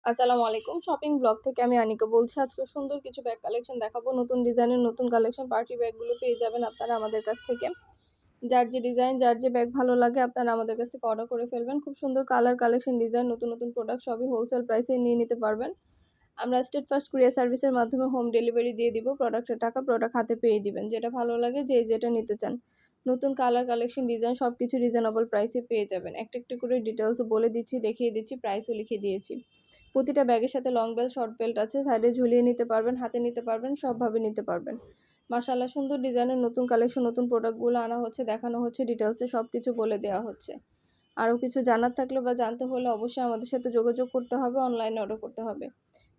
আসসালামু আলাইকুম। Shopping blog থেকে আমি আনিকা বলছি। আজকে সুন্দর কিছু ব্যাগ কালেকশন দেখাবো। নতুন ডিজাইনের নতুন কালেকশন পার্টি ব্যাগগুলো পেয়ে যাবেন আপনারা আমাদের কাছ থেকে। যার যে ডিজাইন, যার যে ব্যাগ ভালো লাগে আপনারা আমাদের কাছ থেকে অর্ডার করে ফেলবেন। খুব সুন্দর কালার, কালেকশন, ডিজাইন, নতুন নতুন প্রোডাক্ট সবই হোলসেল প্রাইসে নিয়ে নিতে পারবেন। আমরা স্টেট ফার্স্ট কুরিয়ার সার্ভিসের মাধ্যমে হোম ডেলিভারি দিয়ে দিব। প্রোডাক্টের টাকা প্রোডাক্ট হাতে পেয়ে দিবেন। যেটা ভালো লাগে যে যেটা নিতে চান। নতুন কালার, কালেকশন, ডিজাইন সবকিছু রিজনেবল প্রাইসে পেয়ে যাবেন। একটা একটা করে ডিটেইলস বলে দিচ্ছি, দেখিয়ে দিচ্ছি, প্রাইসও লিখে দিয়েছি। প্রতিটা ব্যাগের সাথে লং বেল্ট, শর্ট বেল্ট আছে। সাইডে ঝুলিয়ে নিতে পারবেন, হাতে নিতে পারবেন, সবভাবে নিতে পারবেন। মাশাআল্লাহ, সুন্দর ডিজাইনের নতুন কালেকশন, নতুন প্রোডাক্টগুলো আনা হচ্ছে, দেখানো হচ্ছে, ডিটেইলসে সবকিছু বলে দেওয়া হচ্ছে। আরও কিছু জানার থাকলে বা জানতে হলে অবশ্যই আমাদের সাথে যোগাযোগ করতে হবে, অনলাইনে অর্ডার করতে হবে।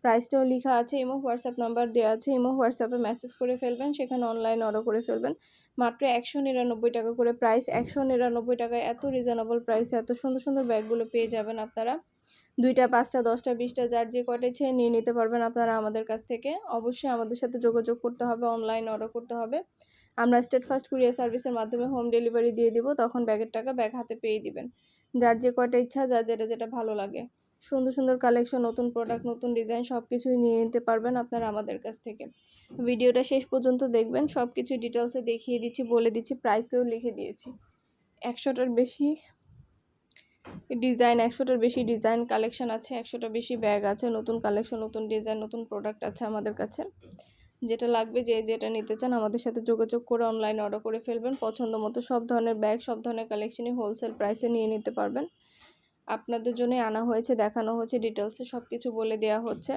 প্রাইসটাও লিখা আছে, ইমো হোয়াটসঅ্যাপ নাম্বার দেওয়া আছে। ইমো হোয়াটসঅ্যাপে মেসেজ করে ফেলবেন, সেখানে অনলাইনে অর্ডার করে ফেলবেন। মাত্র ১৯৯ টাকা করে প্রাইস। ১৯৯ টাকায় এত রিজনেবল প্রাইসে এত সুন্দর সুন্দর ব্যাগগুলো পেয়ে যাবেন আপনারা। ২টা, ৫টা, 10টা, 20টা যার যে কয়টা ইচ্ছে নিয়ে নিতে পারবেন আপনারা আমাদের কাছ থেকে। অবশ্যই আমাদের সাথে যোগাযোগ করতে হবে, অনলাইনে অর্ডার করতে হবে। আমরা স্টেট ফার্স্ট কুরিয়ার সার্ভিসের মাধ্যমে হোম ডেলিভারি দিয়ে দিব। তখন ব্যাগের টাকা ব্যাগ হাতে পেয়ে দিবেন। যার যে কয়টা ইচ্ছা, যার যেটা যেটা ভালো লাগে। সুন্দর সুন্দর কালেকশন, নতুন প্রোডাক্ট, নতুন ডিজাইন সবকিছুই নিয়ে নিতে পারবেন আপনারা আমাদের কাছ থেকে। ভিডিওটা শেষ পর্যন্ত দেখবেন, সবকিছু ডিটেইলসে দেখিয়ে দিচ্ছি, বলে দিচ্ছি, প্রাইসেও লিখে দিয়েছি। ১০০টার বেশি ডিজাইন, ১০০টার বেশি ডিজাইন কালেকশন আছে, ১০০টার বেশি ব্যাগ আছে, নতুন কালেকশন, নতুন ডিজাইন, নতুন প্রোডাক্ট আছে আমাদের কাছে। যেটা লাগবে যে যেটা নিতে চান আমাদের সাথে যোগাযোগ করে অনলাইনে অর্ডার করে ফেলবেন। পছন্দ মতো সব ধরনের ব্যাগ, সব ধরনের কালেকশনই হোলসেল প্রাইসে নিয়ে নিতে পারবেন। আপনাদের জন্যই আনা হয়েছে, দেখানো হচ্ছে, ডিটেইলসে সব কিছু বলে দেওয়া হচ্ছে।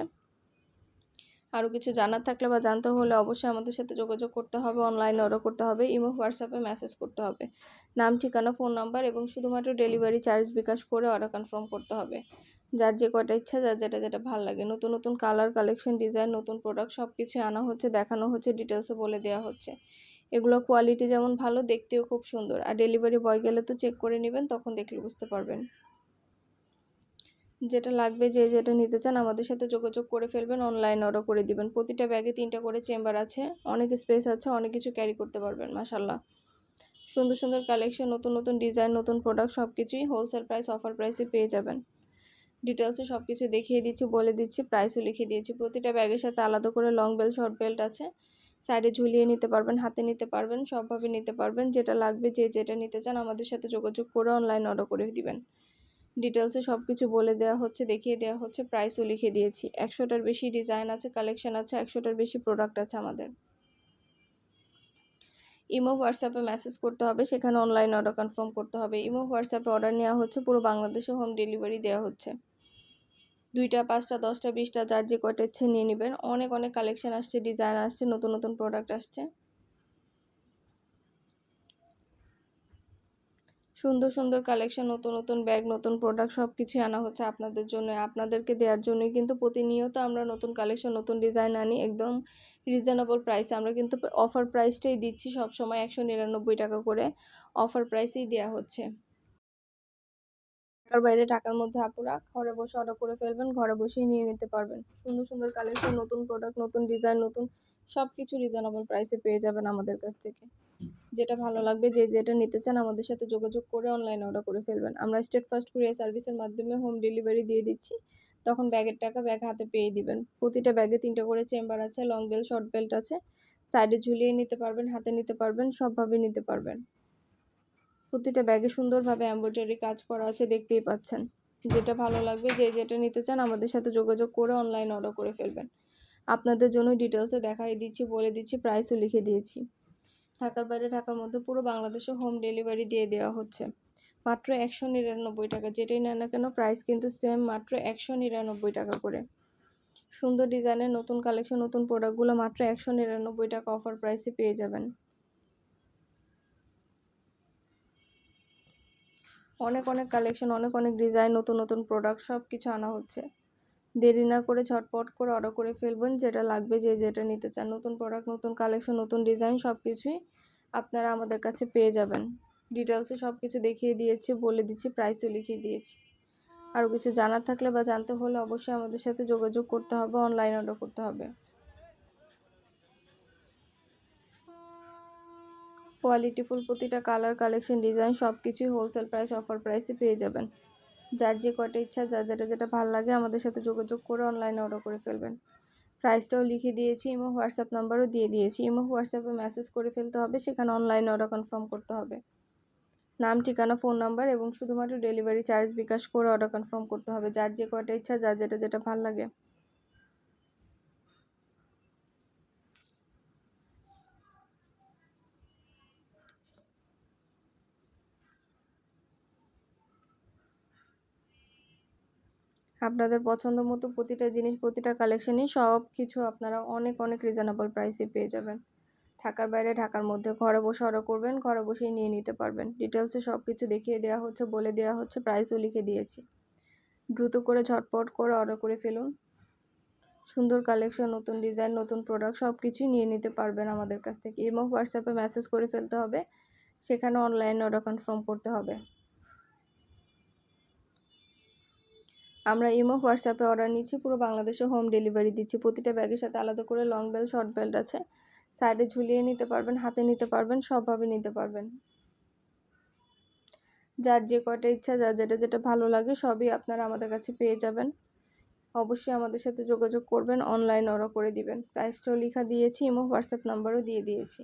আরও কিছু জানার থাকলে বা জানতে হলে অবশ্যই আমাদের সাথে যোগাযোগ করতে হবে, অনলাইনে অর্ডার করতে হবে, ইমো হোয়াটসঅ্যাপে মেসেজ করতে হবে। নাম, ঠিকানা, ফোন নাম্বার এবং শুধুমাত্র ডেলিভারি চার্জ বিকাশ করে অর্ডার কনফার্ম করতে হবে। যার যে কয়টা ইচ্ছা, যার যেটা যেটা ভালো লাগে। নতুন নতুন কালার, কালেকশন, ডিজাইন, নতুন প্রোডাক্ট সব কিছুই আনা হচ্ছে, দেখানো হচ্ছে, ডিটেলসে বলে দেওয়া হচ্ছে। এগুলো কোয়ালিটি যেমন ভালো, দেখতেও খুব সুন্দর। আর ডেলিভারি বয় গেলে তো চেক করে নেবেন, তখন দেখলে বুঝতে পারবেন। যেটা লাগবে যে যেটা নিতে চান আমাদের সাথে যোগাযোগ করে ফেলবেন, অনলাইন অর্ডার করে দিবেন। প্রতিটা ব্যাগে 3টা করে চেম্বার আছে, অনেক স্পেস আছে, অনেক কিছু ক্যারি করতে পারবেন। মাশাআল্লাহ, সুন্দর সুন্দর কালেকশন, নতুন নতুন ডিজাইন, নতুন প্রোডাক্ট সবকিছুই হোলসেল প্রাইস, অফার প্রাইসে পেয়ে যাবেন। ডিটেলসে সবকিছু দেখিয়ে দিচ্ছি, বলে দিচ্ছি, প্রাইসও লিখে দিয়েছি। প্রতিটা ব্যাগের সাথে আলাদা করে লং বেল্ট, শর্ট বেল্ট আছে। সাইডে ঝুলিয়ে নিতে পারবেন, হাতে নিতে পারবেন, সবভাবে নিতে পারবেন। যেটা লাগবে যে যেটা নিতে চান আমাদের সাথে যোগাযোগ করে অনলাইন অর্ডার করে দিবেন। ডিটেলসে সবকিছু বলে দেওয়া হচ্ছে, দেখিয়ে দেওয়া হচ্ছে, প্রাইসও লিখে দিয়েছি। ১০০টার বেশি ডিজাইন আছে, কালেকশন আছে, ১০০টার বেশি প্রোডাক্ট আছে আমাদের। ইমো হোয়াটসঅ্যাপে মেসেজ করতে হবে, সেখানে অনলাইন অর্ডার কনফার্ম করতে হবে। ইমো হোয়াটসঅ্যাপে অর্ডার নেওয়া হচ্ছে, পুরো বাংলাদেশে হোম ডেলিভারি দেওয়া হচ্ছে। ২টা, ৫টা, 10টা, 20টা যার যে কয়টা ইচ্ছে নিয়ে নেবেন। অনেক অনেক কালেকশন আসছে, ডিজাইন আসছে, নতুন নতুন প্রোডাক্ট আসছে। সুন্দর সুন্দর কালেকশন, নতুন নতুন ব্যাগ, নতুন প্রোডাক্ট সবকিছুই আনা হচ্ছে আপনাদের জন্য, আপনাদেরকে দেওয়ার জন্যই কিন্তু প্রতিনিয়ত আমরা নতুন কালেকশন, নতুন ডিজাইন আনি একদম রিজনেবল প্রাইসে। আমরা কিন্তু অফার প্রাইসটাই দিচ্ছি সবসময়, ১৯৯ টাকা করে অফার প্রাইসেই দেওয়া হচ্ছে। ঢাকার বাইরে, ঢাকার মধ্যে আপুরা ঘরে বসে অর্ডার করে ফেলবেন, ঘরে বসেই নিয়ে নিতে পারবেন। সুন্দর সুন্দর কালেকশন, নতুন প্রোডাক্ট, নতুন ডিজাইন, নতুন সবকিছু রিজনেবল প্রাইসে পেয়ে যাবেন আমাদের কাছ থেকে। যেটা ভালো লাগবে যে যেটা নিতে চান আমাদের সাথে যোগাযোগ করে অনলাইনে অর্ডার করে ফেলবেন। আমরা স্টেট ফার্স্ট কুরিয়ার সার্ভিসের মাধ্যমে হোম ডেলিভারি দিয়ে দিচ্ছি। তখন ব্যাগের টাকা ব্যাগ হাতে পেয়ে দিবেন। প্রতিটা ব্যাগে 3টা করে চেম্বার আছে, লং বেল্ট, শর্ট বেল্ট আছে। সাইডে ঝুলিয়ে নিতে পারবেন, হাতে নিতে পারবেন, সবভাবে নিতে পারবেন। প্রতিটা ব্যাগে সুন্দরভাবে এমব্রয়ডারি কাজ করা আছে, দেখতেই পাচ্ছেন। যেটা ভালো লাগবে যে যেটা নিতে চান আমাদের সাথে যোগাযোগ করে অনলাইন অর্ডার করে ফেলবেন। আপনাদের জন্য ডিটেলসে দেখাই দিচ্ছি, বলে দিচ্ছি, প্রাইসও লিখে দিয়েছি। ঢাকার বাইরে, ঢাকার মধ্যে পুরো বাংলাদেশে হোম ডেলিভারি দিয়ে দেওয়া হচ্ছে। মাত্র ১৯৯ টাকা। যেটাই নেন না কেন প্রাইস কিন্তু সেম, মাত্র ১৯৯ টাকা করে। সুন্দর ডিজাইনের নতুন কালেকশন, নতুন প্রোডাক্টগুলো মাত্র ১৯৯ টাকা অফার প্রাইসে পেয়ে যাবেন। অনেক অনেক কালেকশন, অনেক অনেক ডিজাইন, নতুন নতুন প্রোডাক্ট সব কিছু আনা হচ্ছে। দেরি না করে ঝটপট করে অর্ডার করে ফেলবেন, যেটা লাগবে যে যেটা নিতে চান। নতুন প্রোডাক্ট, নতুন কালেকশন, নতুন ডিজাইন সব কিছুই আপনারা আমাদের কাছে পেয়ে যাবেন। ডিটেলসে সব কিছু দেখিয়ে দিয়েছি, বলে দিচ্ছি, প্রাইসও লিখিয়ে দিয়েছি। আরও কিছু জানার থাকলে বা জানতে হলে অবশ্যই আমাদের সাথে যোগাযোগ করতে হবে, অনলাইন অর্ডার করতে হবে। কোয়ালিটিফুল প্রতিটা কালার, কালেকশন, ডিজাইন সব কিছুই হোলসেল প্রাইস, অফার প্রাইসে পেয়ে যাবেন। যার যে কয়টা ইচ্ছা, যার যেটা যেটা ভালো লাগে আমাদের সাথে যোগাযোগ করে অনলাইনে অর্ডার করে ফেলবেন। প্রাইসটাও লিখে দিয়েছি, ইমো হোয়াটসঅ্যাপ নাম্বারও দিয়ে দিয়েছি। ইমো হোয়াটসঅ্যাপে মেসেজ করে ফেলতে হবে, সেখানে অনলাইনে অর্ডার কনফার্ম করতে হবে। নাম, ঠিকানা, ফোন নাম্বার এবং শুধুমাত্র ডেলিভারি চার্জ বিকাশ করে অর্ডার কনফার্ম করতে হবে। যার যে কয়টা ইচ্ছা, যার যেটা যেটা ভালো লাগে। আপনাদের পছন্দ মতো প্রতিটা জিনিস, প্রতিটা কালেকশনই সব কিছু আপনারা অনেক অনেক রিজনেবল প্রাইসে পেয়ে যাবেন। ঢাকার বাইরে, ঢাকার মধ্যে ঘরে বসে অর্ডার করবেন, ঘরে বসেই নিয়ে নিতে পারবেন। ডিটেলসে সব কিছু দেখিয়ে দেওয়া হচ্ছে, বলে দেওয়া হচ্ছে, প্রাইসও লিখে দিয়েছি। দ্রুত করে ঝটপট করে অর্ডার করে ফেলুন। সুন্দর কালেকশন, নতুন ডিজাইন, নতুন প্রোডাক্ট সব কিছুই নিয়ে নিতে পারবেন আমাদের কাছ থেকে। ইমো হোয়াটসঅ্যাপে মেসেজ করে ফেলতে হবে, সেখানে অনলাইনে অর্ডার কনফার্ম করতে হবে। আমরা ইমো হোয়াটসঅ্যাপে অর্ডার নিচ্ছি, পুরো বাংলাদেশে হোম ডেলিভারি দিচ্ছি। প্রতিটা ব্যাগের সাথে আলাদা করে লং বেল্ট, শর্ট বেল্ট আছে। সাইডে ঝুলিয়ে নিতে পারবেন, হাতে নিতে পারবেন, সবভাবে নিতে পারবেন। যার যে কয়টা ইচ্ছা, যার যেটা যেটা ভালো লাগে সবই আপনারা আমাদের কাছে পেয়ে যাবেন। অবশ্যই আমাদের সাথে যোগাযোগ করবেন, অনলাইন অর্ডার করে দিবেন। প্রাইসটাও লেখা দিয়েছি, ইমো হোয়াটসঅ্যাপ নাম্বারও দিয়ে দিয়েছি।